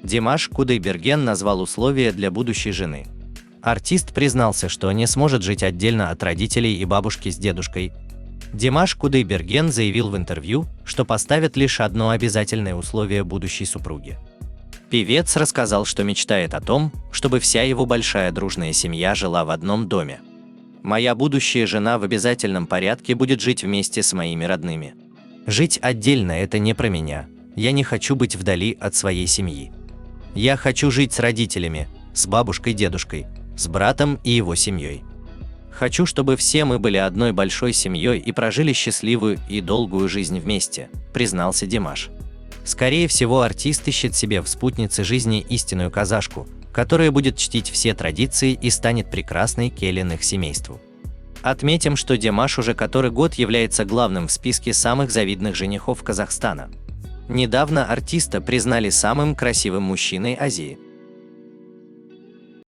Димаш Кудайберген назвал условия для будущей жены. Артист признался, что не сможет жить отдельно от родителей и бабушки с дедушкой. Димаш Кудайберген заявил в интервью, что поставит лишь одно обязательное условие будущей супруги. Певец рассказал, что мечтает о том, чтобы вся его большая дружная семья жила в одном доме. «Моя будущая жена в обязательном порядке будет жить вместе с моими родными. Жить отдельно – это не про меня. Я не хочу быть вдали от своей семьи. Я хочу жить с родителями, с бабушкой, дедушкой, с братом и его семьей. Хочу, чтобы все мы были одной большой семьей и прожили счастливую и долгую жизнь вместе», – признался Димаш. Скорее всего, артист ищет себе в спутнице жизни истинную казашку, которая будет чтить все традиции и станет прекрасной келен их семейству. Отметим, что Димаш уже который год является главным в списке самых завидных женихов Казахстана. Недавно артиста признали самым красивым мужчиной Азии.